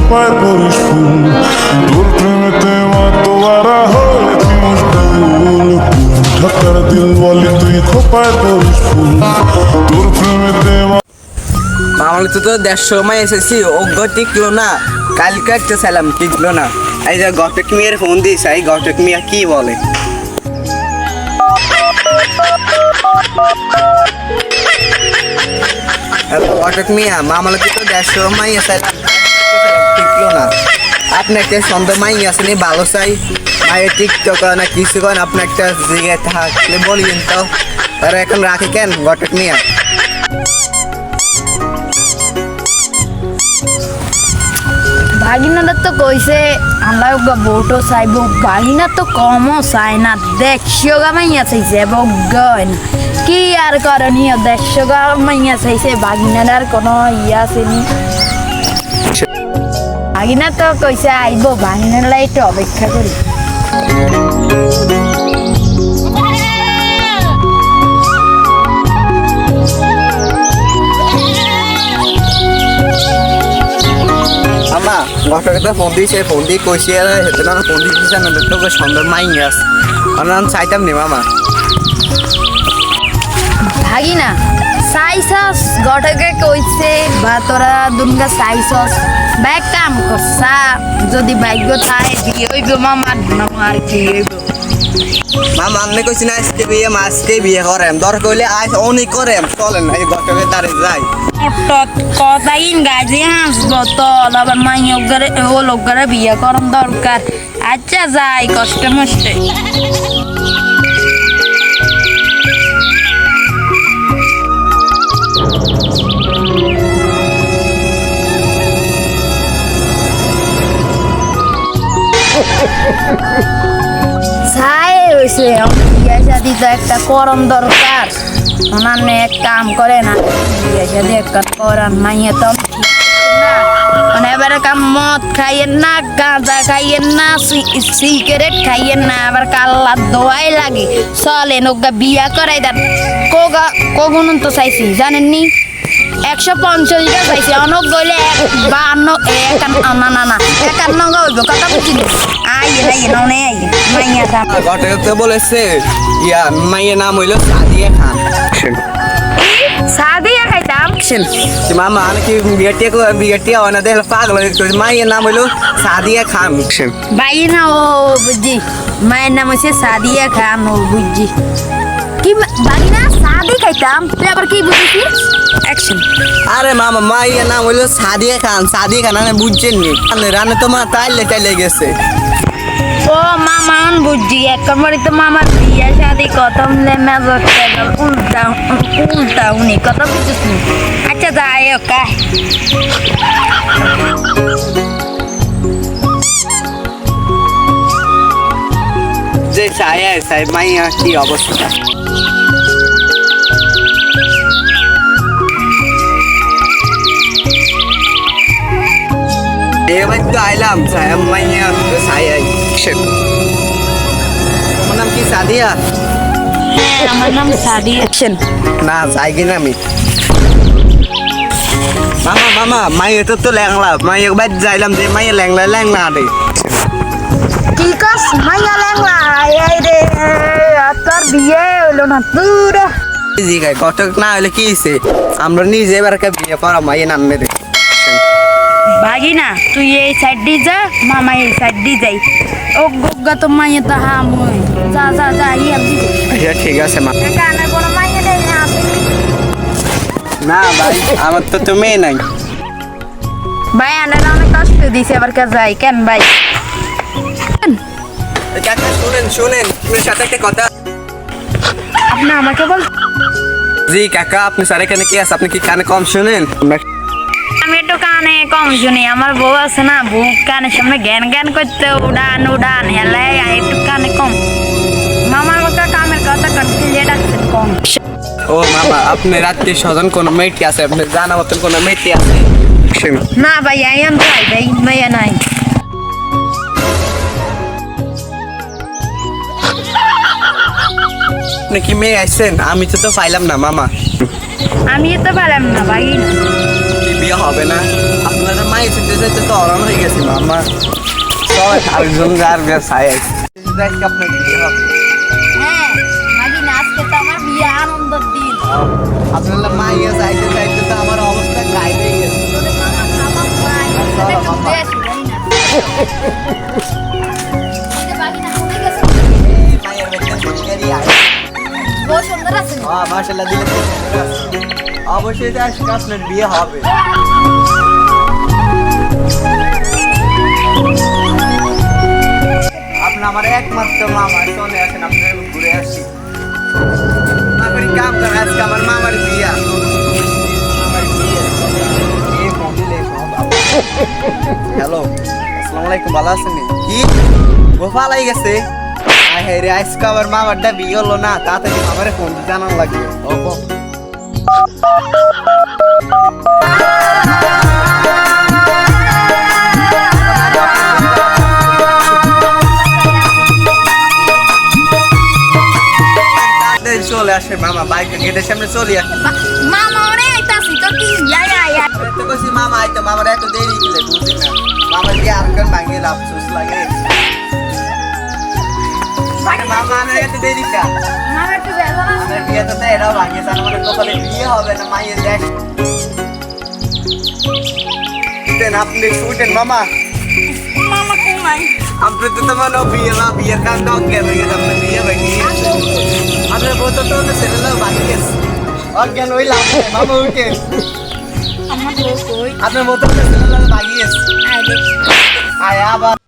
খোপায় পরিস ফুল তোর প্রেমেতে মাতোয়ারা হয়েছি মুশকিল ঢাকার দিল বলে তুই খোপায় পরিস ফুল তোর প্রেমেতে মামলা তো 150 মাই এসেছি অজ্ঞ টিকলো না কালকে একটা সালাম টিকলো না এই যে ঘটক মিয়ার ফোন দিয়েছে এই ঘটক মিয়া কি বলে ঘটক মিয়া মামলা তো 150 মাই সালাম টিকলো না আপনি একটা সন্দেহ মাই আসেনি ভালো চাই মায়ের টিকটক না কিছু করেন আপনি একটা জায়গায় থাকলে বলিন তো তারা এখন রাখে কেন ঘটক মিয়া ভাগিনাটা তো কইছে আমরা বউটো চাইব ভাগিনা তো কমও চাই না 150 গা মাইয়া চাইছে বগন কি আর করণীয় 150 গা মাইয়া চাইছে ভাগিনার আর কোনো ইয়া আসেনি ভাগিনা তো কইছে আইব ভাগিনার লাই একটু অপেক্ষা করি আমা ঘটকটা ফোন দিয়েছে ফোন দিয়ে কইছে আর হেতে না ফোন দিয়েছে না তো সুন্দর মাইয়াস অনাম চাইতাম নি মামা ভাগিনা সাইসস গটকে কইছে বা তোরা দুনগা সাইসস ব্যাগ কাম করছা যদি ভাগ্য থাকে দিয়ে হইব মামা আর কি হইব মামা আমি কইছি না আজকে বিয়ে করেন দরকার হইলে আজ অনেক করেন চলেন এই ঘটকের দ্বারে যাই কথাইন গাজি হাসবো তো আবার মাইয়গরে ও লোকগরে বিয়ে করন দরকার আচ্ছা যাই কষ্ট মষ্টে ছাই হয়েছে বিয়ে শাদি তো একটা করম দরকার ওনার এক কাম করে না বিয়ে শাদি একটা করান মাইয়ে তো মানে এবারে কাম মদ খাইয়েন না গাঁজা খাইয়েন না সিগারেট খাইয়েন না আবার কাল্লা দোয়াই লাগে চলেন ওগা বিয়া করাই দেন কখন তো চাইছি জানেননি 150 টা চাইছি অনেক গলে 52 না 51 গা হইব কথা বুঝিনি মাইয়া ঘটক তো বলেছে ইয়া মাইয়ের নাম হইলো সাদিয়া খান সাদিয়া খাইতাম মামা আমি কি বিয়েটিয়া অনা দেখলে পাগল হয়ে গেছে মাইয়ের নাম হইলো সাদিয়া খান ভাই না ও বুঝছি মায়ের নাম হচ্ছে সাদিয়া খান ও বুঝছি কি ভাই না সাদি খাইতাম তুই আবার কি বুঝছিস অ্যাকশন আরে মামা মাইয়ের নাম হইলো সাদিয়া খান আমি বুঝছেন নি রানে তো মা তাইলে গেছে ও মামা বুঝছি একবার তো মামার বিয়ে শাদি কতম মেজর উল্টা উনি কত বুঝছিস নি আচ্ছা যাই ওকা যে সাই মাইয়া কি অবস্থা এবার তো আইলাম মাইয়া সাই তোমার নাম কি সাদিয়া হ্যাঁ আমার নাম সাদিয়া না যাই কিনা আমি মামা মাইয়া তো ল্যাংলা মাইয়া একবার যাইলাম যে মাইয়া ল্যাংলা রে কি কাজ মাইয়া ল্যাংলা এই রে তোর বিয়ে হলো না তুই জি গাই ঘটক না হলে কি হইছে আমরা নিজে এবার বিয়ে করা মাইয়া নামে রে ভাগিনা তুই এই সাইড দিয়ে যা মামা এই সাইড দিয়ে যাই ও গগা তো মাইয়া তো হাম যা ইয়া আচ্ছা ঠিক আছে মা কানে কোনো মাইয়া দেই না ভাই আমার তো তুমি নাই ভাই আনার অনেক কষ্ট দিছে আবার কা যাই কেন ভাই কাকা শুনেন আপনার সাথে একটা কথা আপনি আমাকে বল জি কাকা আপনি স্যার এখানে কি আছে আপনি কি কানে কম শুনেন আমি একটু কানে কম শুনি আমার বউ আছে না বউ কানের সামনে জ্ঞান করতে উড়ান হেলে একটু কানে কম মামার কথা কামের কথা কন্টিনিউ ডাকছেন কম ও মামা আপনি রাত্রি স্বজন কোন মেয়েটি আছে আপনি জানা মতন কোন মেয়েটি আছে না ভাই আইয়ান ভাই মাইয়া নাই আপনি কি মেয়ে আসছেন আমি তো পাইলাম না মামা আমি তো পারলাম না ভাই কি বিয়ে হবে না আপনারা মায়ের সাথে যেতে তো অরণ হয়ে গেছে মামা সবাই আরেকজন যার ব্যবসায় আজকে আপনার বিয়ে হবে হ্যাঁ মাগি আজকে তো আমার বিয়ে আনন্দের দিন আপনারা মাইয়া যাইতে যাইতে তো আমার অবস্থা গায়ে হয়ে গেছে তোদের মামা খাবার পাই চলো, একটু মামা। বেশ জানি না এই বাকি না হয়ে গেছে এই মায়ের বেঁচে সরকারি আয় বহু সুন্দর আছে মাশাআল্লাহ দিলে তো সুন্দর আছে। অবশ্যই তো আজকে আপনার বিয়ে হবে আপনি আমার একমাত্র মামা চলে আসেন আপনার ঘুরে আসি আমার কাম করে আজকে আমার মামার বিয়া আমার বিয়ে এই মহিলা হ্যালো আসসালামু আলাইকুম ভালো আছেন কি গোপালাই গেছে হ্যাঁ রে আজকে আমার মামারটা বিয়ে হলো না তাড়াতাড়ি আমার ফোন জানানো লাগবে ওপো চলে আসে মামা বাইক গেটের সামনে চলে আসে মামা ওরে আইতাছি তো কি ইয়া তো কইছি মামা আইতো মামার এত দেরি গেলে বুঝি না মামার কি আর কোন ভাঙে আফসোস লাগে মামা না এত দেরি কা মামা একটু বেলা আমার বিয়ে তো এরাও ভাঙে জানো মানে কপালে বিয়ে হবে না মাইয়ের দেখ দেন আপনি শুটেন মামা মামা কোমাই আপনি তো তোমার বিয়ে না বিয়ের কাম কাউ জ্ঞান হয়ে গেছে আপনার বিয়ে ভাঙি আপনার বউ তো ছেলেরাও ভাঙি গেছে অজ্ঞান হইলাম মামা উঠে আমার বউ কই আপনার মতো ছেলেরাও ভাঙি গেছে আই দেখ আয় আবার